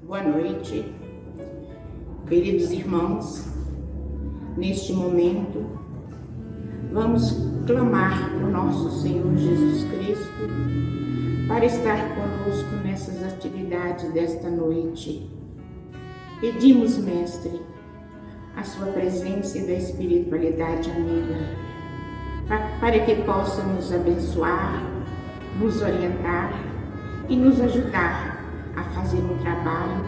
Boa noite, queridos irmãos. Neste momento, vamos clamar por nosso Senhor Jesus Cristo para estar conosco nessas atividades desta noite. Pedimos, Mestre, a sua presença e da espiritualidade amiga, para que possa nos abençoar, nos orientar e nos ajudar a fazer um trabalho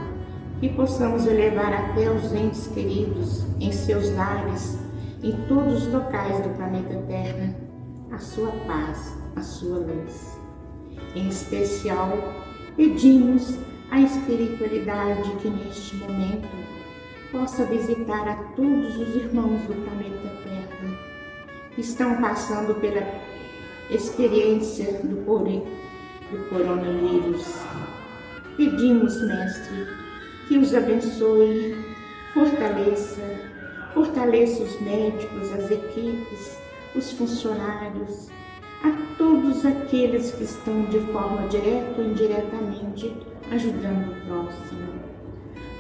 que possamos elevar até os entes queridos em seus lares, em todos os locais do planeta Terra, a sua paz, a sua luz. Em especial, pedimos a espiritualidade que neste momento possa visitar a todos os irmãos do planeta Terra que estão passando pela experiência do coronavírus. Pedimos, Mestre, que os abençoe, fortaleça os médicos, as equipes, os funcionários, a todos aqueles que estão de forma direta ou indiretamente ajudando o próximo.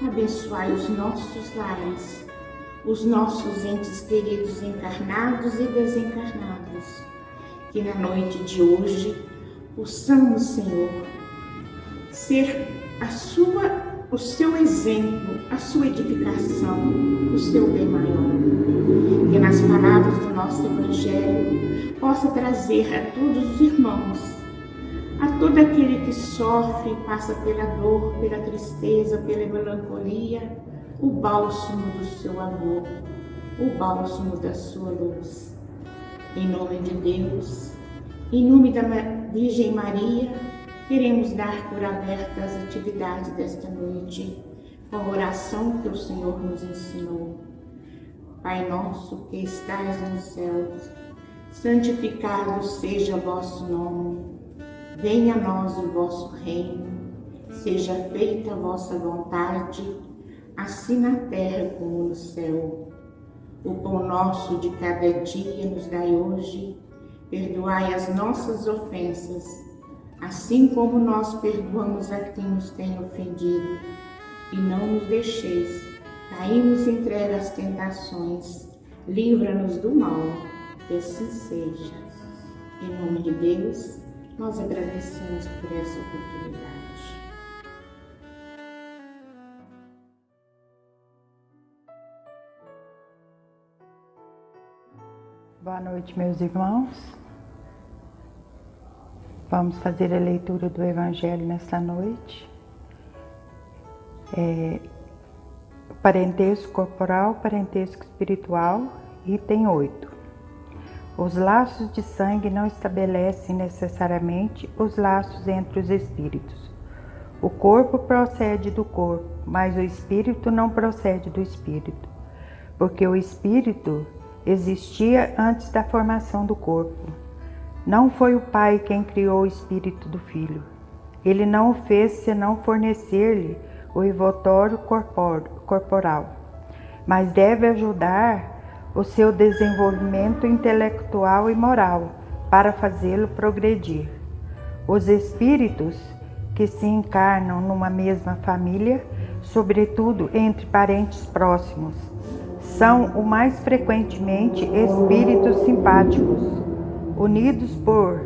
Abençoai os nossos lares, os nossos entes queridos encarnados e desencarnados, que na noite de hoje possamos, Senhor, ser o seu exemplo, a sua edificação, o seu bem maior. Que nas palavras do nosso Evangelho possa trazer a todos os irmãos, a todo aquele que sofre, passa pela dor, pela tristeza, pela melancolia, o bálsamo do seu amor, o bálsamo da sua luz. Em nome de Deus, em nome da Virgem Maria, queremos dar por aberta as atividades desta noite, com a oração que o Senhor nos ensinou. Pai nosso que estais nos céus, santificado seja o vosso nome. Venha a nós o vosso reino, seja feita a vossa vontade, assim na terra como no céu. O pão nosso de cada dia nos dai hoje, perdoai as nossas ofensas, assim como nós perdoamos a quem nos tem ofendido, e não nos deixeis cairmos em trevas tentações, livra-nos do mal, que assim seja. Em nome de Deus, nós agradecemos por essa oportunidade. Boa noite, meus irmãos. Vamos fazer a leitura do Evangelho nesta noite. Parentesco corporal, parentesco espiritual, item 8. Os laços de sangue não estabelecem necessariamente os laços entre os espíritos. O corpo procede do corpo, mas o espírito não procede do espírito, porque o espírito existia antes da formação do corpo. Não foi o Pai quem criou o espírito do Filho. Ele não o fez senão fornecer-lhe o envoltório corporal, mas deve ajudar o seu desenvolvimento intelectual e moral para fazê-lo progredir. Os espíritos que se encarnam numa mesma família, sobretudo entre parentes próximos, são o mais frequentemente espíritos simpáticos, unidos por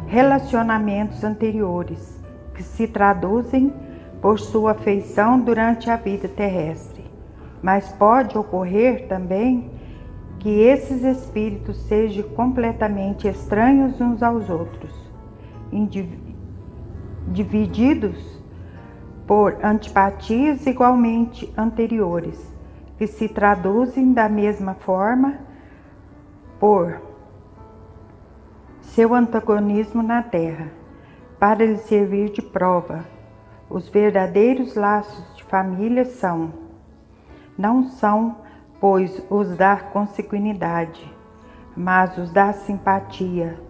relacionamentos anteriores, que se traduzem por sua afeição durante a vida terrestre. Mas pode ocorrer também que esses espíritos sejam completamente estranhos uns aos outros, divididos por antipatias igualmente anteriores, que se traduzem da mesma forma por seu antagonismo na terra, para lhe servir de prova. Os verdadeiros laços de família não são, pois, os da consanguinidade, mas os da simpatia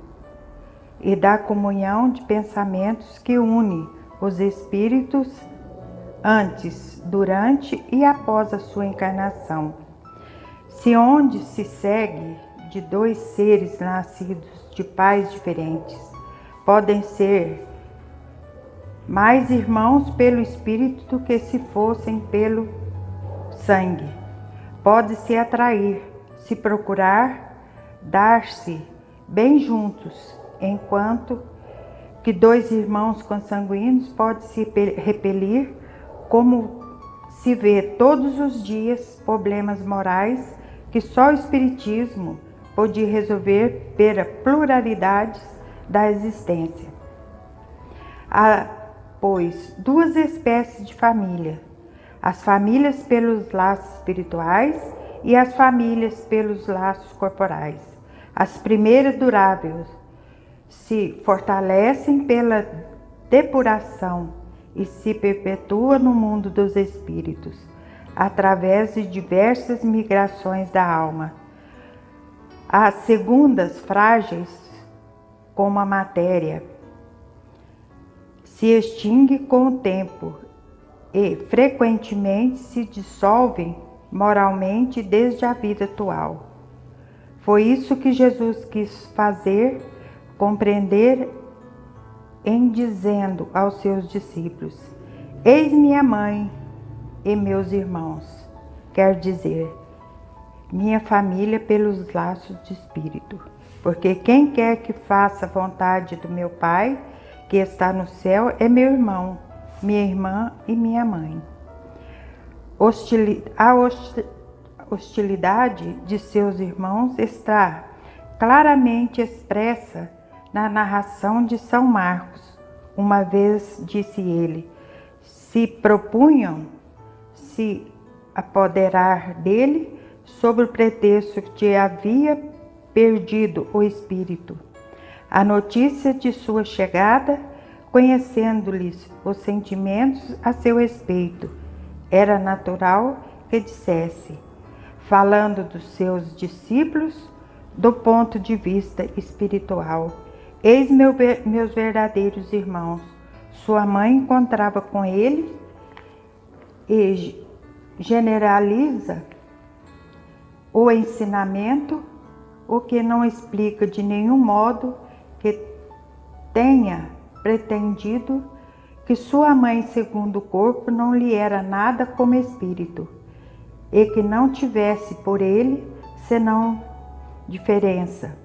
e da comunhão de pensamentos que une os espíritos antes, durante e após a sua encarnação. Se onde se segue de dois seres nascidos de pais diferentes, podem ser mais irmãos pelo Espírito do que se fossem pelo sangue. Pode-se atrair, se procurar, dar-se bem juntos, enquanto que dois irmãos consanguíneos podem se repelir, como se vê todos os dias problemas morais que só o Espiritismo pode resolver pela pluralidade da existência. Há, pois, duas espécies de família: as famílias pelos laços espirituais e as famílias pelos laços corporais. As primeiras duráveis se fortalecem pela depuração e se perpetuam no mundo dos espíritos, através de diversas migrações da alma. As segundas, frágeis como a matéria, se extinguem com o tempo e frequentemente se dissolvem moralmente desde a vida atual. Foi isso que Jesus quis fazer compreender em dizendo aos seus discípulos: eis minha mãe e meus irmãos, quer dizer, minha família pelos laços de espírito, porque quem quer que faça a vontade do meu Pai, que está no céu, é meu irmão, minha irmã e minha mãe. A hostilidade de seus irmãos está claramente expressa na narração de São Marcos. Uma vez disse ele: se propunham se apoderar dele sob o pretexto que havia perdido o espírito. A notícia de sua chegada, conhecendo-lhes os sentimentos a seu respeito, era natural que dissesse, falando dos seus discípulos do ponto de vista espiritual: eis meus verdadeiros irmãos. Sua mãe encontrava com ele e generaliza o ensinamento, o que não explica de nenhum modo que tenha pretendido que sua mãe, segundo o corpo, não lhe era nada como espírito, e que não tivesse por ele senão diferença.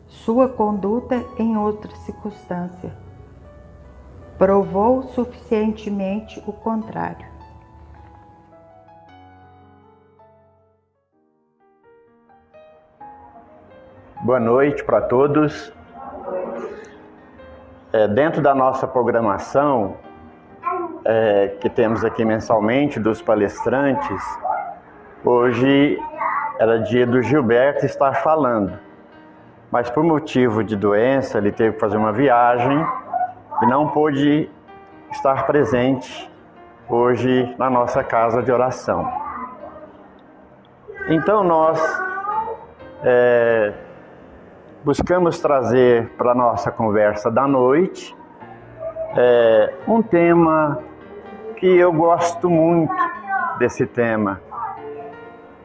Sua conduta em outra circunstância provou suficientemente o contrário. Boa noite para todos. Dentro da nossa programação que temos aqui mensalmente dos palestrantes, hoje era dia do Gilberto estar falando, mas por motivo de doença ele teve que fazer uma viagem e não pôde estar presente hoje na nossa casa de oração. Então nós buscamos trazer para a nossa conversa da noite um tema que eu gosto muito desse tema,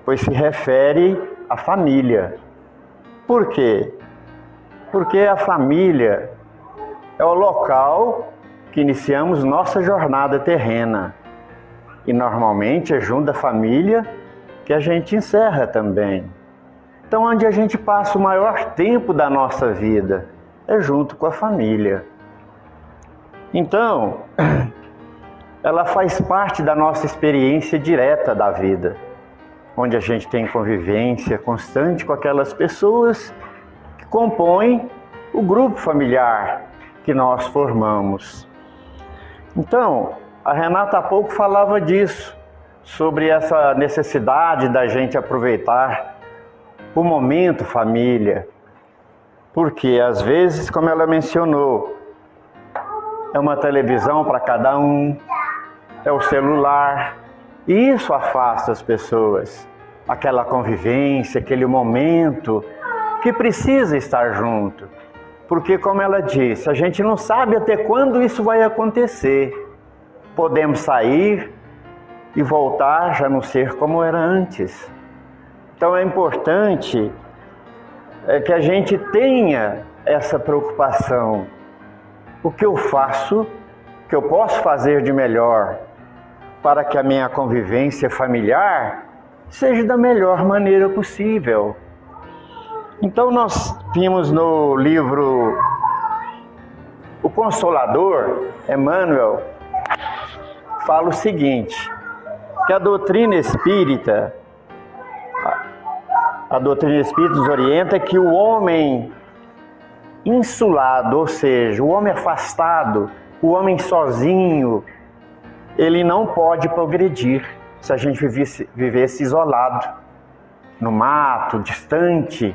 pois se refere à família. Por quê? Porque a família é o local que iniciamos nossa jornada terrena. E normalmente é junto da família que a gente encerra também. Então, onde a gente passa o maior tempo da nossa vida é junto com a família. Então, ela faz parte da nossa experiência direta da vida, onde a gente tem convivência constante com aquelas pessoas que compõem o grupo familiar que nós formamos. Então, a Renata há pouco falava disso, sobre essa necessidade da gente aproveitar o momento família, porque às vezes, como ela mencionou, é uma televisão para cada um, é o celular, e isso afasta as pessoas, aquela convivência, aquele momento que precisa estar junto, porque como ela disse, a gente não sabe até quando isso vai acontecer. Podemos sair e voltar já não ser como era antes. Então é importante que a gente tenha essa preocupação. O que eu faço que eu posso fazer de melhor para que a minha convivência familiar seja da melhor maneira possível. Então nós vimos no livro O Consolador, Emmanuel fala o seguinte, que a doutrina espírita nos orienta que o homem insulado, ou seja, o homem afastado, o homem sozinho, ele não pode progredir se a gente vivesse isolado, no mato, distante,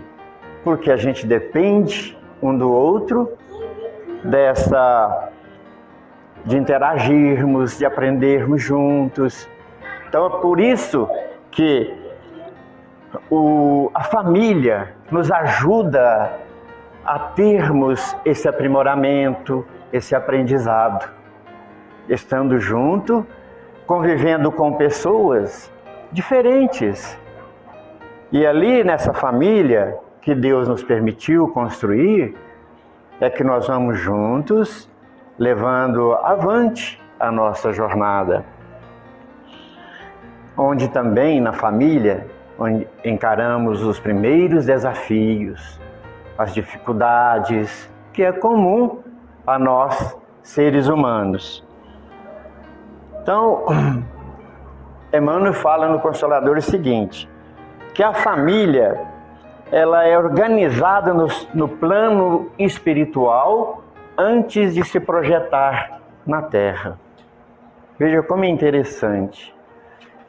porque a gente depende um do outro, de interagirmos, de aprendermos juntos. Então é por isso que a família nos ajuda a termos esse aprimoramento, esse aprendizado, estando junto, convivendo com pessoas diferentes. E ali nessa família que Deus nos permitiu construir, é que nós vamos juntos, levando avante a nossa jornada. Onde também na família, onde encaramos os primeiros desafios, as dificuldades, que é comum a nós, seres humanos. Então, Emmanuel fala no Consolador o seguinte, que a família, ela é organizada no plano espiritual antes de se projetar na Terra. Veja como é interessante.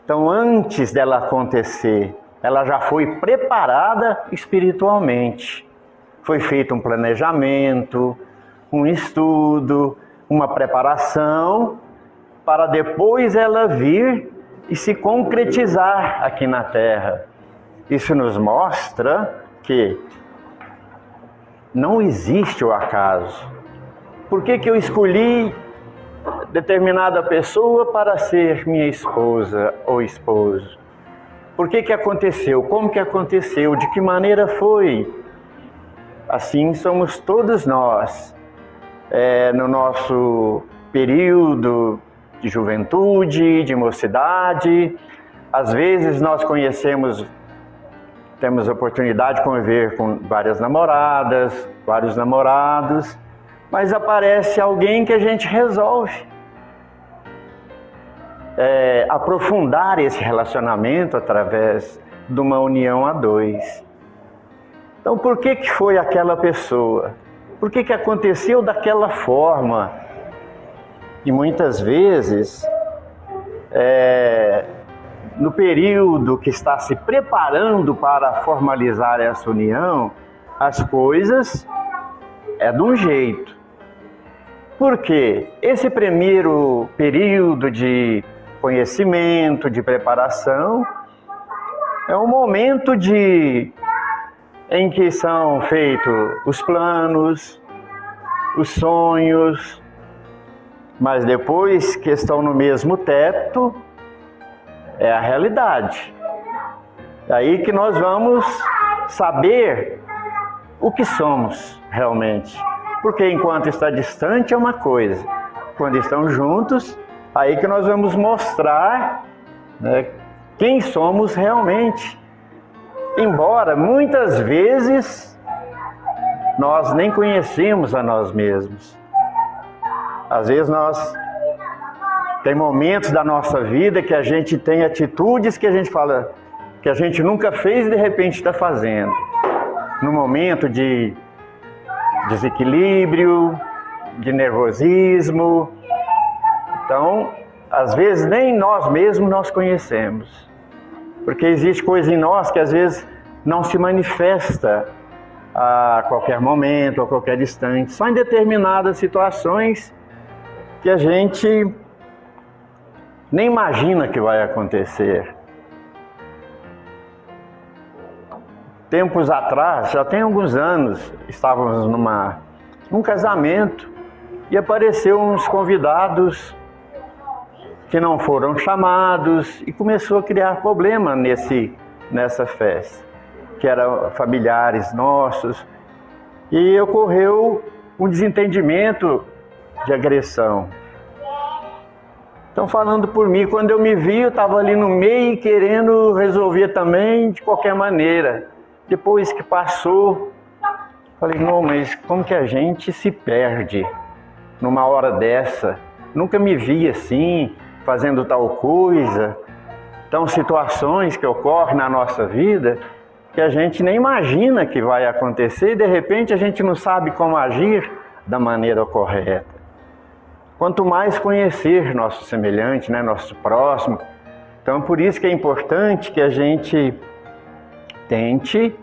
Então, antes dela acontecer, ela já foi preparada espiritualmente. Foi feito um planejamento, um estudo, uma preparação, para depois ela vir e se concretizar aqui na Terra. Isso nos mostra que não existe o acaso. Por que eu escolhi determinada pessoa para ser minha esposa ou esposo? Por que aconteceu? Como que aconteceu? De que maneira foi? Assim somos todos nós. No nosso período de juventude, de mocidade, às vezes nós temos a oportunidade de conviver com várias namoradas, vários namorados, mas aparece alguém que a gente resolve aprofundar esse relacionamento através de uma união a dois. Então, por que foi aquela pessoa? Por que aconteceu daquela forma? E muitas vezes, no período que está se preparando para formalizar essa união, as coisas de um jeito. Por quê? Esse primeiro período de conhecimento, de preparação, é um momento em que são feitos os planos, os sonhos, mas depois que estão no mesmo teto, é a realidade. É aí que nós vamos saber o que somos realmente. Porque enquanto está distante é uma coisa, quando estão juntos, aí que nós vamos mostrar, né, quem somos realmente. Embora muitas vezes nós nem conhecemos a nós mesmos. Às vezes tem momentos da nossa vida que a gente tem atitudes que a gente fala que a gente nunca fez e de repente está fazendo. No momento de desequilíbrio, de nervosismo. Então, às vezes nem nós mesmos nós conhecemos. Porque existe coisa em nós que às vezes não se manifesta a qualquer momento, a qualquer instante. Só em determinadas situações que a gente nem imagina que vai acontecer. Tempos atrás, já tem alguns anos, estávamos num casamento e apareceu uns convidados que não foram chamados e começou a criar problema nessa festa, que eram familiares nossos, e ocorreu um desentendimento de agressão. Então, falando por mim, quando eu me vi, eu estava ali no meio querendo resolver também de qualquer maneira. Depois que passou, falei, não, mas como que a gente se perde numa hora dessa? Nunca me vi assim, fazendo tal coisa. Então, situações que ocorrem na nossa vida que a gente nem imagina que vai acontecer e de repente a gente não sabe como agir da maneira correta. Quanto mais conhecer nosso semelhante, né, nosso próximo. Então, por isso que é importante que a gente tente,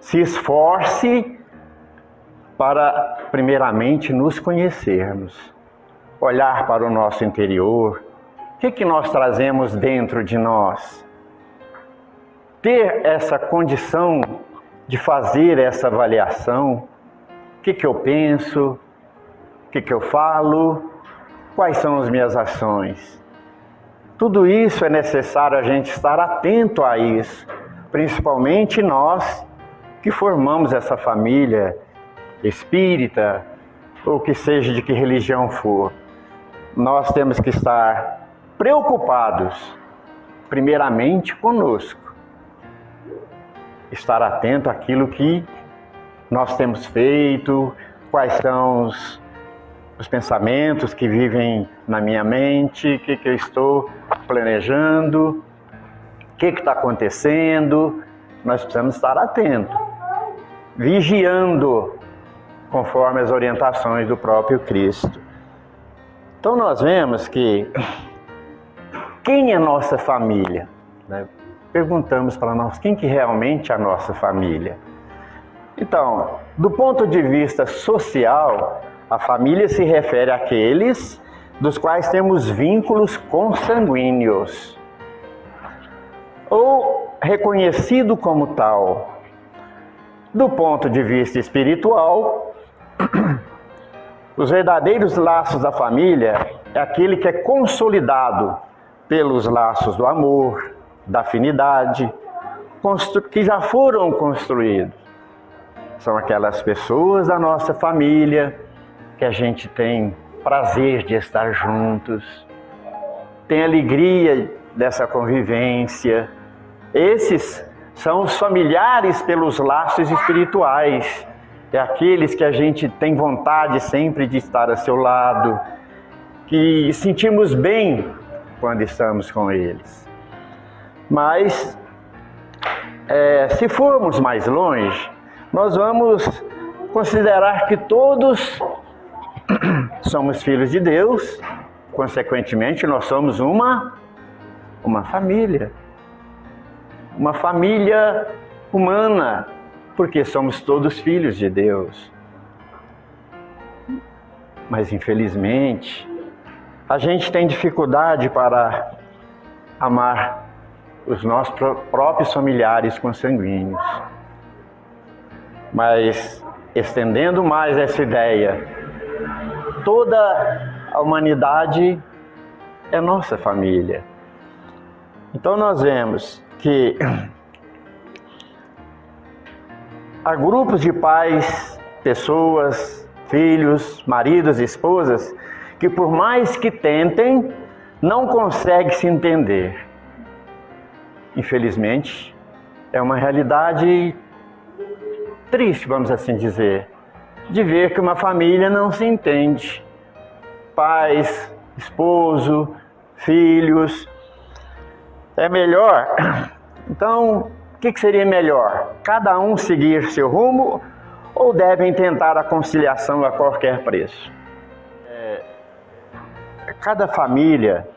se esforce para, primeiramente, nos conhecermos. Olhar para o nosso interior. O que nós trazemos dentro de nós? Ter essa condição de fazer essa avaliação. O que eu penso? O que eu falo? Quais são as minhas ações? Tudo isso é necessário a gente estar atento a isso, principalmente nós que formamos essa família espírita, ou que seja de que religião for. Nós temos que estar preocupados, primeiramente conosco. Estar atento àquilo que nós temos feito, quais são os pensamentos que vivem na minha mente, o que eu estou planejando, o que está acontecendo. Nós precisamos estar atentos, vigiando, conforme as orientações do próprio Cristo. Então nós vemos que quem é nossa família? Né? Perguntamos para nós, quem que realmente é a nossa família? Então, do ponto de vista social, a família se refere àqueles dos quais temos vínculos consanguíneos, ou reconhecido como tal. Do ponto de vista espiritual, os verdadeiros laços da família é aquele que é consolidado pelos laços do amor, da afinidade, que já foram construídos. São aquelas pessoas da nossa família que a gente tem prazer de estar juntos, tem alegria dessa convivência. Esses são os familiares pelos laços espirituais. É aqueles que a gente tem vontade sempre de estar a seu lado, que sentimos bem quando estamos com eles. Mas, se formos mais longe, nós vamos considerar que todos somos filhos de Deus, consequentemente nós somos uma família humana, porque somos todos filhos de Deus. Mas infelizmente, a gente tem dificuldade para amar os nossos próprios familiares consanguíneos. Mas, estendendo mais essa ideia, toda a humanidade é nossa família. Então nós vemos que há grupos de pais, pessoas, filhos, maridos, esposas, que por mais que tentem, não conseguem se entender. Infelizmente, é uma realidade triste, vamos assim dizer, de ver que uma família não se entende. Pais, esposo, filhos. É melhor. Então, o que seria melhor? Cada um seguir seu rumo ou devem tentar a conciliação a qualquer preço? Cada família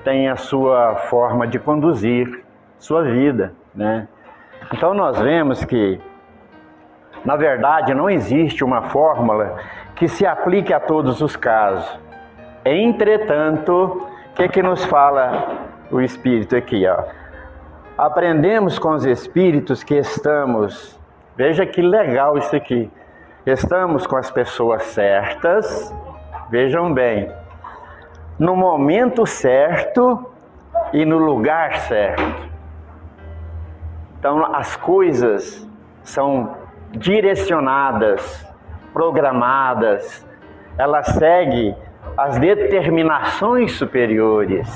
tem a sua forma de conduzir sua vida, né? Então nós vemos que, na verdade, não existe uma fórmula que se aplique a todos os casos. Entretanto, o que nos fala o Espírito aqui, ó? Aprendemos com os Espíritos que estamos, veja que legal isso aqui, estamos com as pessoas certas, vejam bem, no momento certo e no lugar certo. Então as coisas são direcionadas, programadas, ela segue as determinações superiores.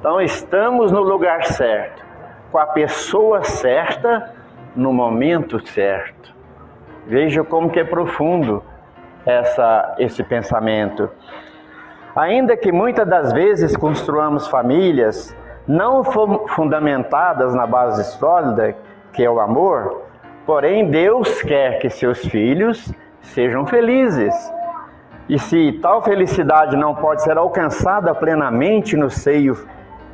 Então estamos no lugar certo, com a pessoa certa, no momento certo. Veja como que é profundo esse pensamento. Ainda que muitas das vezes construamos famílias não fundamentadas na base sólida, que é o amor, porém Deus quer que seus filhos sejam felizes. E se tal felicidade não pode ser alcançada plenamente no seio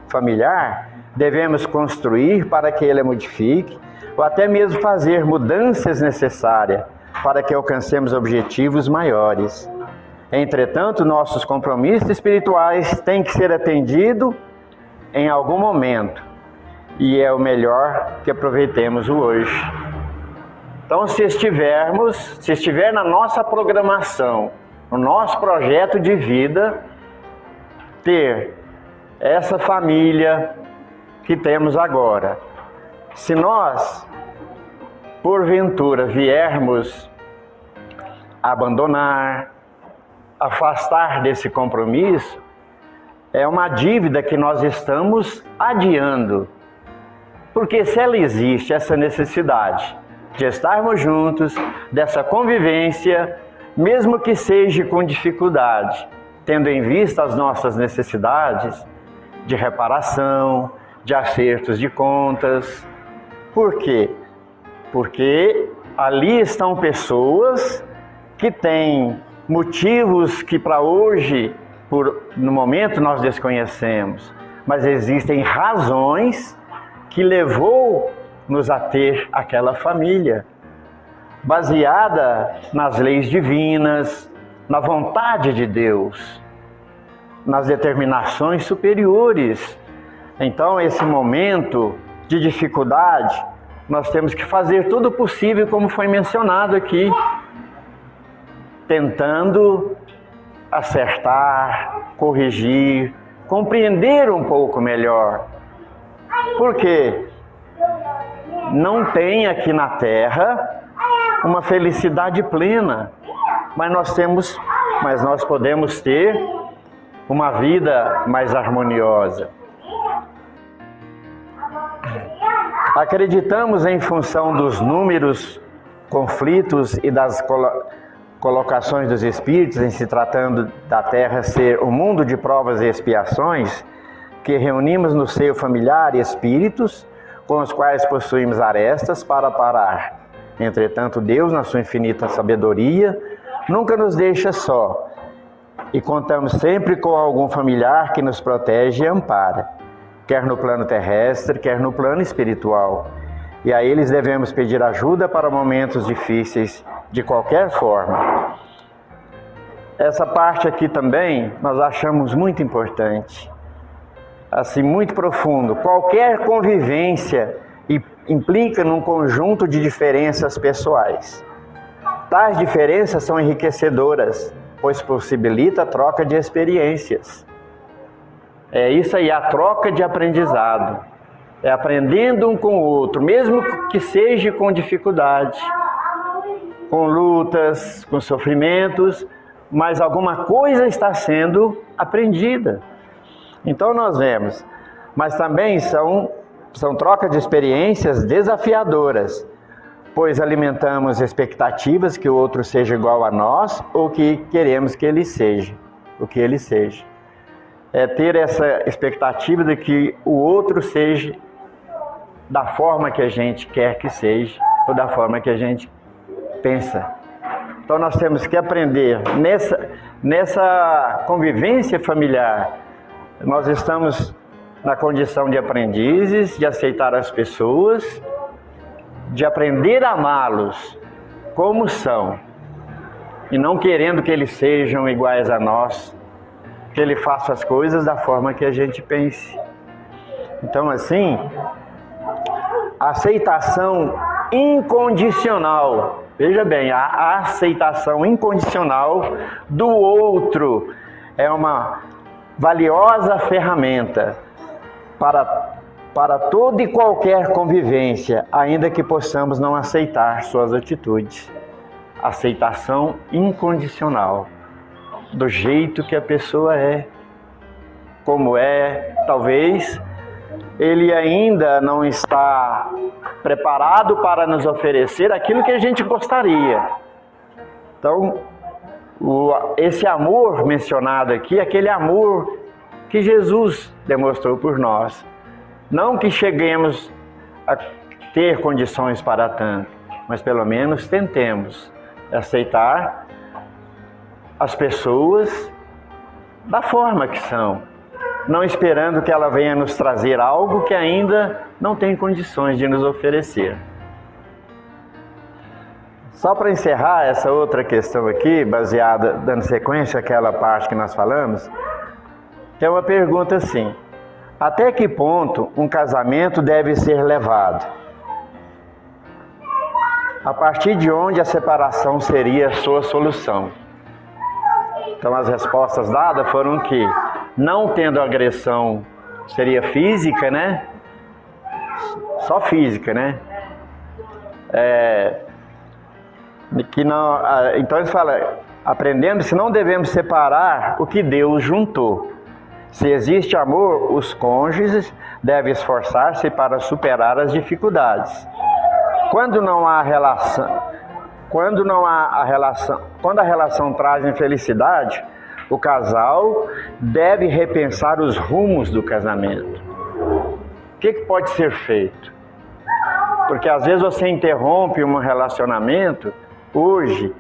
familiar, devemos construir para que ele a modifique, ou até mesmo fazer mudanças necessárias para que alcancemos objetivos maiores. Entretanto, nossos compromissos espirituais têm que ser atendidos em algum momento, e é o melhor que aproveitemos o hoje. Então, se estiver na nossa programação, no nosso projeto de vida, ter essa família que temos agora. Se nós, porventura, viermos abandonar, afastar desse compromisso, é uma dívida que nós estamos adiando. Porque se ela existe, essa necessidade de estarmos juntos, dessa convivência, mesmo que seja com dificuldade, tendo em vista as nossas necessidades de reparação, de acertos de contas. Por quê? Porque ali estão pessoas que têm motivos que para hoje, no momento, nós desconhecemos, mas existem razões que levou-nos a ter aquela família, baseada nas leis divinas, na vontade de Deus, nas determinações superiores. Então, esse momento de dificuldade, nós temos que fazer tudo o possível, como foi mencionado aqui, tentando acertar, corrigir, compreender um pouco melhor. Porque não tem aqui na Terra uma felicidade plena, mas nós podemos ter uma vida mais harmoniosa. Acreditamos em função dos números, conflitos e das colocações dos espíritos em se tratando da Terra ser um mundo de provas e expiações, que reunimos no seio familiar espíritos com os quais possuímos arestas para parar. Entretanto, Deus, na sua infinita sabedoria, nunca nos deixa só, e contamos sempre com algum familiar que nos protege e ampara, quer no plano terrestre, quer no plano espiritual. E a eles devemos pedir ajuda para momentos difíceis, de qualquer forma. Essa parte aqui também nós achamos muito importante, assim, muito profundo. Qualquer convivência implica num conjunto de diferenças pessoais. Tais diferenças são enriquecedoras, pois possibilita a troca de experiências. É isso aí, a troca de aprendizado. É aprendendo um com o outro, mesmo que seja com dificuldade, com lutas, com sofrimentos, mas alguma coisa está sendo aprendida. Então nós vemos, mas também são trocas de experiências desafiadoras, pois alimentamos expectativas que o outro seja igual a nós ou que queremos que ele seja, o que ele seja. É ter essa expectativa de que o outro seja da forma que a gente quer que seja, ou da forma que a gente pensa. Então nós temos que aprender nessa convivência familiar. Nós estamos na condição de aprendizes, de aceitar as pessoas, de aprender a amá-los como são, e não querendo que eles sejam iguais a nós, que ele faça as coisas da forma que a gente pense. Então, assim, a aceitação incondicional, veja bem, a aceitação incondicional do outro é uma valiosa ferramenta para toda e qualquer convivência, ainda que possamos não aceitar suas atitudes. Aceitação incondicional. do jeito que a pessoa é, como é. Talvez ele ainda não está preparado para nos oferecer aquilo que a gente gostaria. Então, esse amor mencionado aqui é aquele amor que Jesus demonstrou por nós. Não que cheguemos a ter condições para tanto, mas pelo menos tentemos aceitar as pessoas da forma que são, não esperando que ela venha nos trazer algo que ainda não tem condições de nos oferecer. Só para encerrar essa outra questão aqui, baseada, dando sequência àquela parte que nós falamos, tem uma pergunta assim: até que ponto um casamento deve ser levado? A partir de onde a separação seria a sua solução? Então as respostas dadas foram que, não tendo agressão, seria física, né? Só física, né? Que não, então eles falam, aprendendo se não devemos separar o que Deus juntou. Se existe amor, os cônjuges devem esforçar-se para superar as dificuldades. Quando a relação traz infelicidade, o casal deve repensar os rumos do casamento. O que pode ser feito? Porque às vezes você interrompe um relacionamento hoje,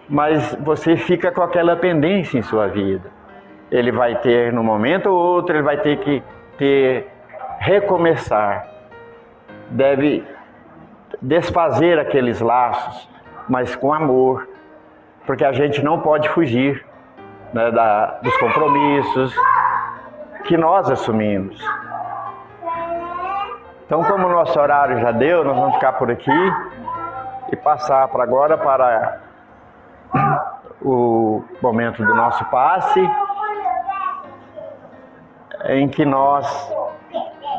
mas você fica com aquela pendência em sua vida. Ele vai ter, num momento ou outro, ele vai ter que recomeçar. Deve desfazer aqueles laços, mas com amor, porque a gente não pode fugir, né, dos compromissos que nós assumimos. Então, como o nosso horário já deu, nós vamos ficar por aqui e passar agora para o momento do nosso passe, em que nós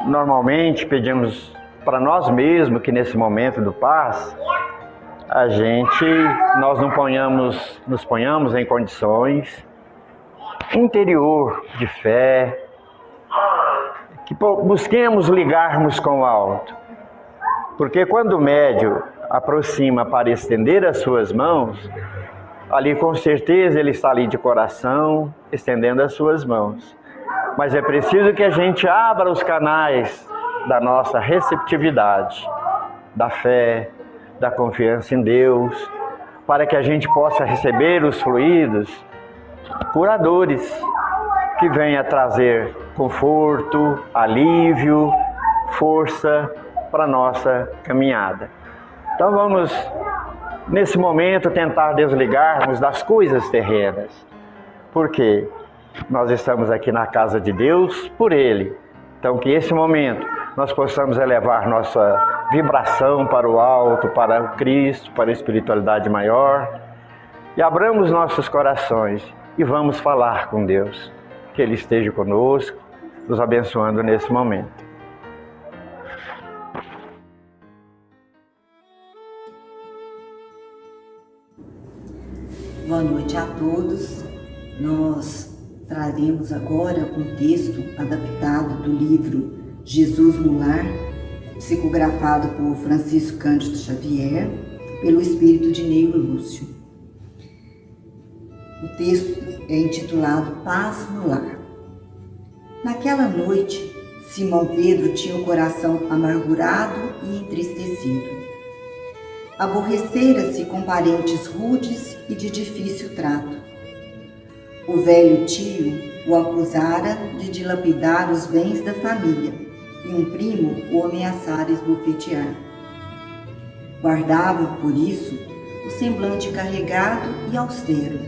normalmente pedimos para nós mesmos que nesse momento do passe nós nos ponhamos em condições interior de fé, que busquemos ligarmos com o alto, porque quando o médium aproxima para estender as suas mãos, ali com certeza ele está ali de coração estendendo as suas mãos. Mas é preciso que a gente abra os canais da nossa receptividade, da fé, da confiança em Deus, para que a gente possa receber os fluidos curadores que venham trazer conforto, alívio, força para a nossa caminhada. Então vamos, nesse momento, tentar desligarmos das coisas terrenas, porque nós estamos aqui na casa de Deus por Ele. Então que esse momento nós possamos elevar nossa vibração para o alto, para o Cristo, para a espiritualidade maior, e abramos nossos corações e vamos falar com Deus. Que Ele esteja conosco, nos abençoando nesse momento. Boa noite a todos. Nós traremos agora um texto adaptado do livro Jesus no Lar, psicografado por Francisco Cândido Xavier, pelo espírito de Neilo Lúcio. O texto é intitulado Paz no Lar. Naquela noite, Simão Pedro tinha o coração amargurado e entristecido. Aborrecera-se com parentes rudes e de difícil trato. O velho tio o acusara de dilapidar os bens da família e um primo o ameaçara esbofetear. Guardava, por isso, o semblante carregado e austero.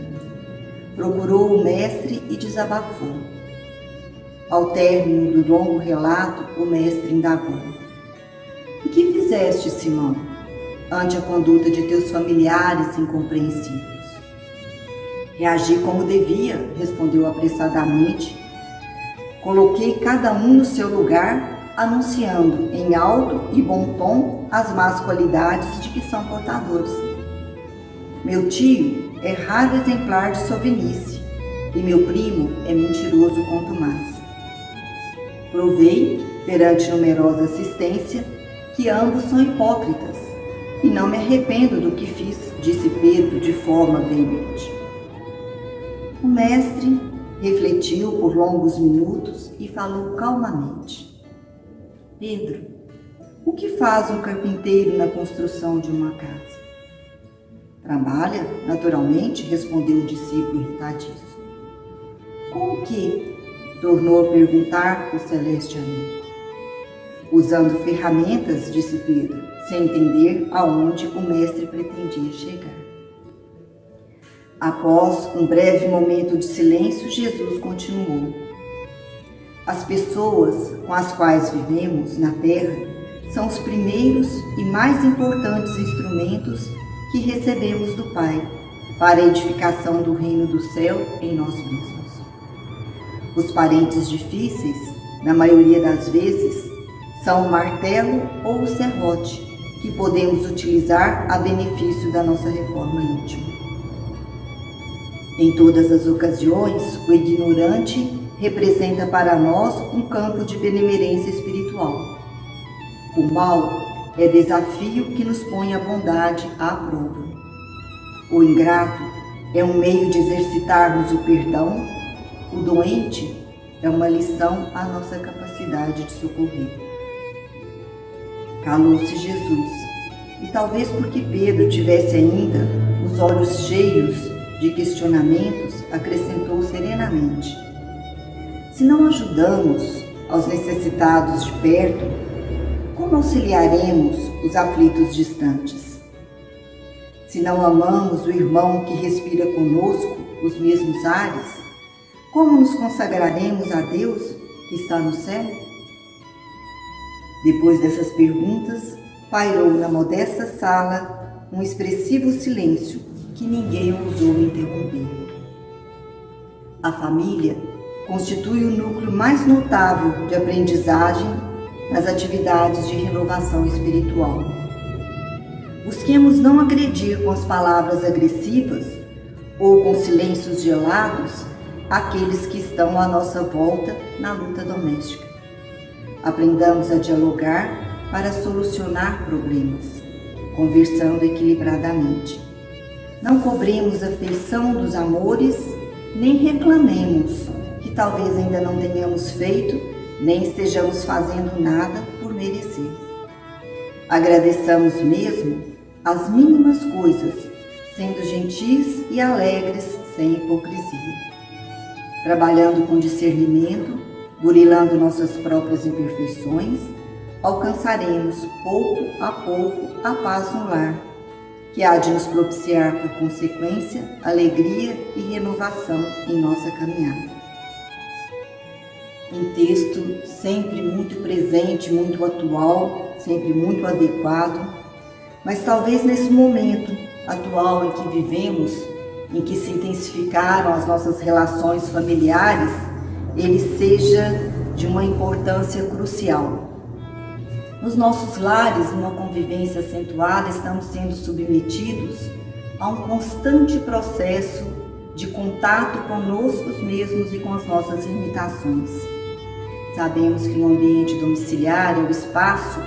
Procurou o mestre e desabafou. Ao término do longo relato, o mestre indagou: "E que fizeste, Simão, ante a conduta de teus familiares incompreensíveis?" "Reagi como devia", respondeu apressadamente. "Coloquei cada um no seu lugar, anunciando em alto e bom tom as más qualidades de que são portadores. Meu tio é raro exemplar de sovinice, e meu primo é mentiroso quanto mais. Provei, perante numerosa assistência, que ambos são hipócritas, e não me arrependo do que fiz, disse Pedro de forma veemente. O mestre refletiu por longos minutos e falou calmamente. Pedro, o que faz um carpinteiro na construção de uma casa? Trabalha, naturalmente, respondeu o discípulo irritadíssimo. Com o que? Tornou a perguntar o celeste amigo. Usando ferramentas, disse Pedro, sem entender aonde o mestre pretendia chegar. Após um breve momento de silêncio, Jesus continuou. As pessoas com as quais vivemos na Terra são os primeiros e mais importantes instrumentos que recebemos do Pai para a edificação do reino do céu em nós mesmos. Os parentes difíceis, na maioria das vezes, são o martelo ou o serrote que podemos utilizar a benefício da nossa reforma íntima. Em todas as ocasiões, o ignorante representa para nós um campo de benemerência espiritual. O mal é desafio que nos põe a bondade à prova. O ingrato é um meio de exercitarmos o perdão. O doente é uma lição à nossa capacidade de socorrer. Calou-se Jesus, e talvez porque Pedro tivesse ainda os olhos cheios de questionamentos, acrescentou serenamente. Se não ajudamos aos necessitados de perto, como auxiliaremos os aflitos distantes? Se não amamos o irmão que respira conosco os mesmos ares, como nos consagraremos a Deus que está no céu? Depois dessas perguntas, pairou na modesta sala um expressivo silêncio que ninguém ousou interromper. A família constitui o núcleo mais notável de aprendizagem nas atividades de renovação espiritual. Busquemos não agredir com as palavras agressivas ou com silêncios gelados aqueles que estão à nossa volta na luta doméstica. Aprendamos a dialogar para solucionar problemas, conversando equilibradamente. Não cobremos a feição dos amores, nem reclamemos que talvez ainda não tenhamos feito, nem estejamos fazendo nada por merecer. Agradeçamos mesmo as mínimas coisas, sendo gentis e alegres sem hipocrisia. Trabalhando com discernimento, burilando nossas próprias imperfeições, alcançaremos pouco a paz no lar, que há de nos propiciar, por consequência, alegria e renovação em nossa caminhada. Um texto sempre muito presente, muito atual, sempre muito adequado, mas talvez nesse momento atual em que vivemos, em que se intensificaram as nossas relações familiares, ele seja de uma importância crucial. Nos nossos lares, numa convivência acentuada, estamos sendo submetidos a um constante processo de contato conosco mesmos e com as nossas limitações. Sabemos que o ambiente domiciliar é o espaço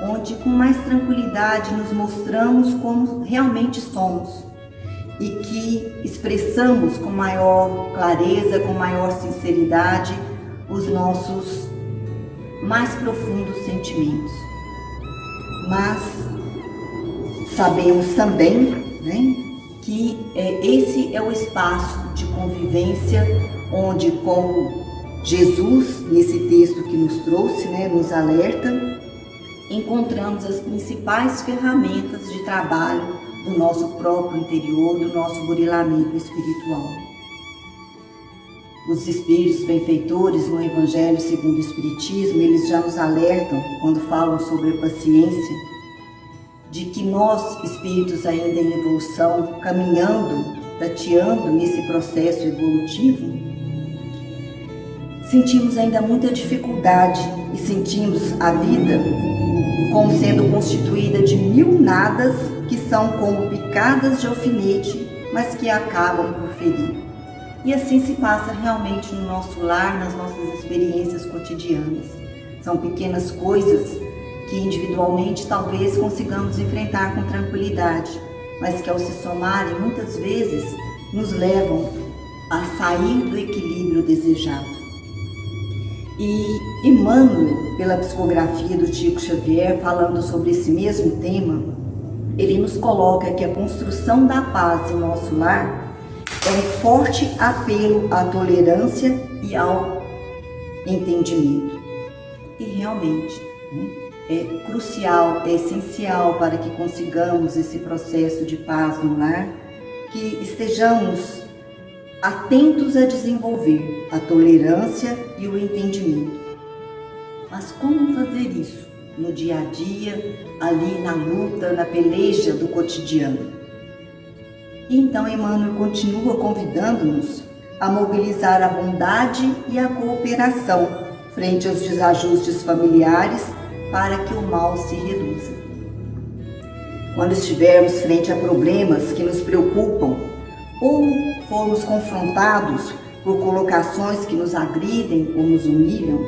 onde com mais tranquilidade nos mostramos como realmente somos e que expressamos com maior clareza, com maior sinceridade os nossos mais profundos sentimentos. Mas sabemos também, que esse é o espaço de convivência onde, como Jesus, nesse texto que nos trouxe, nos alerta, encontramos as principais ferramentas de trabalho do nosso próprio interior, do nosso burilamento espiritual. Os espíritos benfeitores no Evangelho segundo o Espiritismo, eles já nos alertam, quando falam sobre a paciência, de que nós, espíritos ainda em evolução, caminhando, tateando nesse processo evolutivo, sentimos ainda muita dificuldade e sentimos a vida como sendo constituída de mil nadas que são como picadas de alfinete, mas que acabam por ferir. E assim se passa realmente no nosso lar, nas nossas experiências cotidianas. São pequenas coisas que individualmente talvez consigamos enfrentar com tranquilidade, mas que ao se somarem muitas vezes nos levam a sair do equilíbrio desejado. E Emmanuel, pela psicografia do Chico Xavier, falando sobre esse mesmo tema, ele nos coloca que a construção da paz em nosso lar é um forte apelo à tolerância e ao entendimento. E realmente, é crucial, é essencial para que consigamos esse processo de paz no lar, que estejamos atentos a desenvolver a tolerância e o entendimento. Mas como fazer isso no dia a dia, ali na luta, na peleja do cotidiano? E então Emmanuel continua convidando-nos a mobilizar a bondade e a cooperação frente aos desajustes familiares para que o mal se reduza. Quando estivermos frente a problemas que nos preocupam ou formos confrontados por colocações que nos agridem ou nos humilham,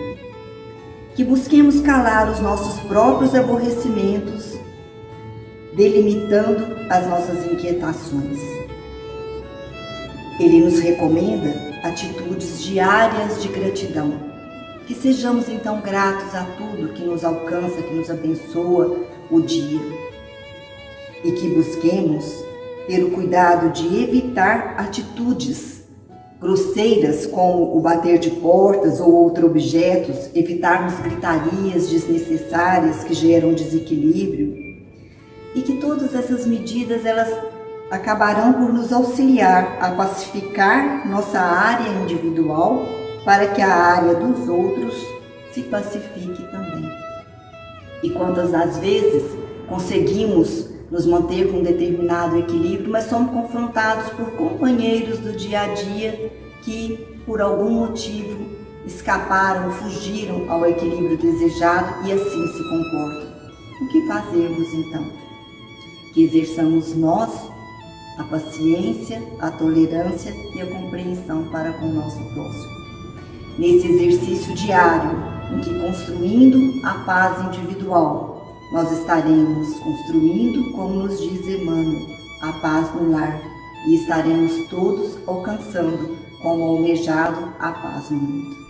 que busquemos calar os nossos próprios aborrecimentos, delimitando as nossas inquietações. Ele nos recomenda atitudes diárias de gratidão, que sejamos então gratos a tudo que nos alcança, que nos abençoa o dia, e que busquemos ter o cuidado de evitar atitudes grosseiras como o bater de portas ou outros objetos, evitarmos gritarias desnecessárias que geram desequilíbrio, e que todas essas medidas elas acabarão por nos auxiliar a pacificar nossa área individual para que a área dos outros se pacifique também. E quantas das vezes conseguimos nos manter com um determinado equilíbrio, mas somos confrontados por companheiros do dia a dia que, por algum motivo, escaparam, fugiram ao equilíbrio desejado e assim se comportam. O que fazemos então? Que exerçamos nós a paciência, a tolerância e a compreensão para com o nosso próximo. Nesse exercício diário, em que construindo a paz individual, nós estaremos construindo, como nos diz Emmanuel, a paz no lar, e estaremos todos alcançando, como almejado, a paz no mundo.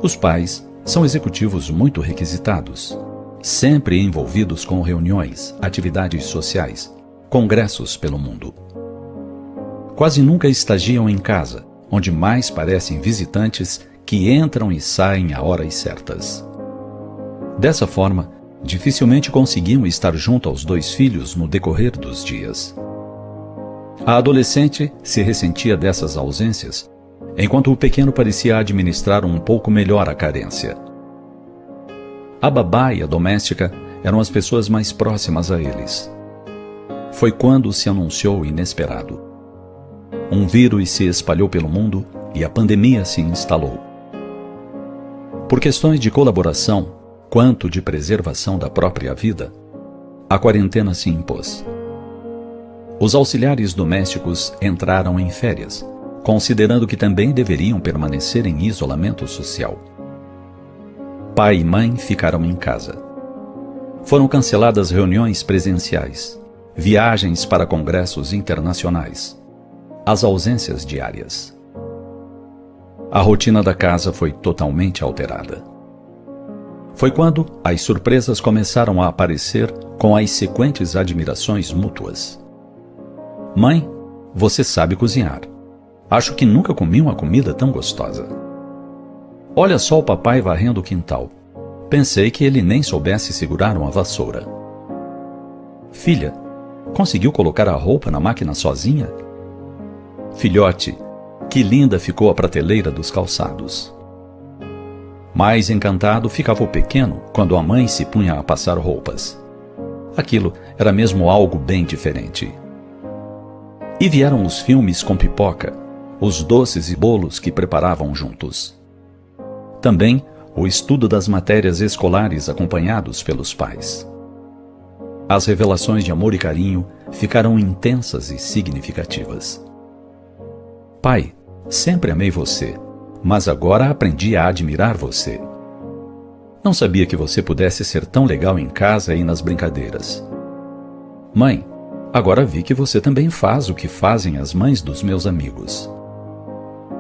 Os pais são executivos muito requisitados, sempre envolvidos com reuniões, atividades sociais, congressos pelo mundo. Quase nunca estagiam em casa, onde mais parecem visitantes que entram e saem a horas certas. Dessa forma, dificilmente conseguiam estar junto aos dois filhos no decorrer dos dias. A adolescente se ressentia dessas ausências, enquanto o pequeno parecia administrar um pouco melhor a carência. A babá e a doméstica eram as pessoas mais próximas a eles. Foi quando se anunciou o inesperado. Um vírus se espalhou pelo mundo e a pandemia se instalou. Por questões de colaboração, quanto de preservação da própria vida, a quarentena se impôs. Os auxiliares domésticos entraram em férias, considerando que também deveriam permanecer em isolamento social. Pai e mãe ficaram em casa. Foram canceladas reuniões presenciais, viagens para congressos internacionais, as ausências diárias. A rotina da casa foi totalmente alterada. Foi quando as surpresas começaram a aparecer com as sequentes admirações mútuas. Mãe, você sabe cozinhar. Acho que nunca comi uma comida tão gostosa. Olha só o papai varrendo o quintal. Pensei que ele nem soubesse segurar uma vassoura. Filha, conseguiu colocar a roupa na máquina sozinha? Filhote, que linda ficou a prateleira dos calçados. Mais encantado ficava o pequeno quando a mãe se punha a passar roupas. Aquilo era mesmo algo bem diferente. E vieram os filmes com pipoca, os doces e bolos que preparavam juntos. Também o estudo das matérias escolares acompanhados pelos pais. As revelações de amor e carinho ficaram intensas e significativas. Pai, sempre amei você, mas agora aprendi a admirar você. Não sabia que você pudesse ser tão legal em casa e nas brincadeiras. Mãe, agora vi que você também faz o que fazem as mães dos meus amigos.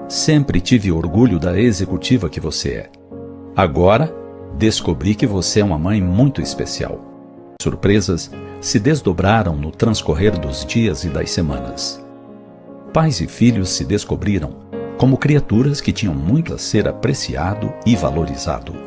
Sempre tive orgulho da executiva que você é. Agora, descobri que você é uma mãe muito especial. Surpresas se desdobraram no transcorrer dos dias e das semanas. Pais e filhos se descobriram como criaturas que tinham muito a ser apreciado e valorizado.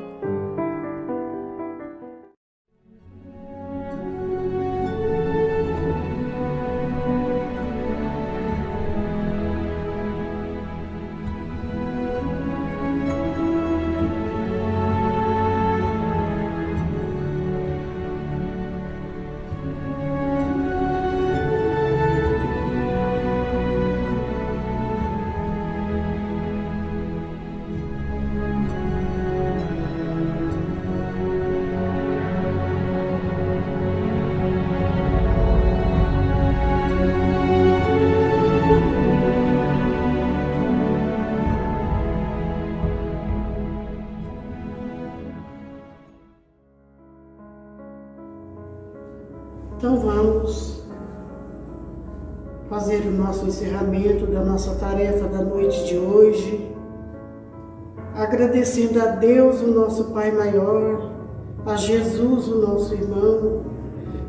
Então vamos fazer o nosso encerramento da nossa tarefa da noite de hoje, agradecendo a Deus, o nosso Pai maior, a Jesus, o nosso irmão,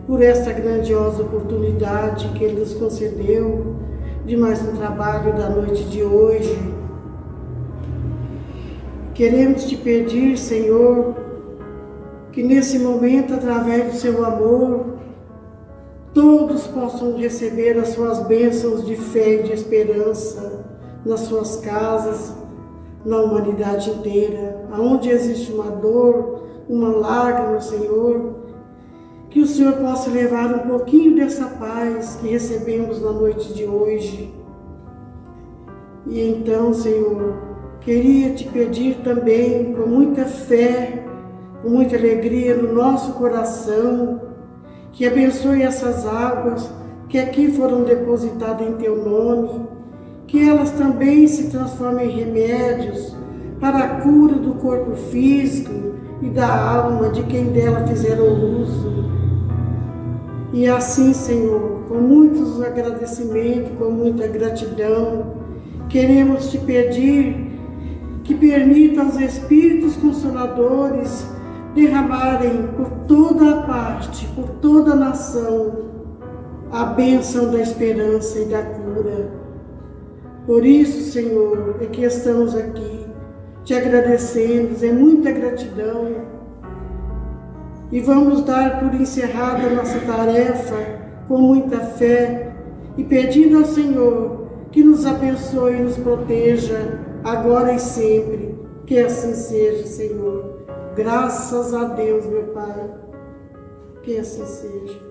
por esta grandiosa oportunidade que Ele nos concedeu de mais um trabalho da noite de hoje. Queremos te pedir, Senhor, que nesse momento, através do seu amor, todos possam receber as suas bênçãos de fé e de esperança nas suas casas, na humanidade inteira. Aonde existe uma dor, uma lágrima, Senhor, que o Senhor possa levar um pouquinho dessa paz que recebemos na noite de hoje. E então, Senhor, queria te pedir também, com muita fé, com muita alegria no nosso coração, que abençoe essas águas que aqui foram depositadas em Teu nome, que elas também se transformem em remédios para a cura do corpo físico e da alma de quem dela fizeram uso. E assim, Senhor, com muitos agradecimentos, com muita gratidão, queremos te pedir que permita aos Espíritos Consoladores derramarem por toda a parte, por toda a nação, a bênção da esperança e da cura. Por isso, Senhor, é que estamos aqui, te agradecendo, é muita gratidão. E vamos dar por encerrada a nossa tarefa com muita fé e pedindo ao Senhor que nos abençoe e nos proteja, agora e sempre. Que assim seja, Senhor. Graças a Deus, meu Pai, que assim seja.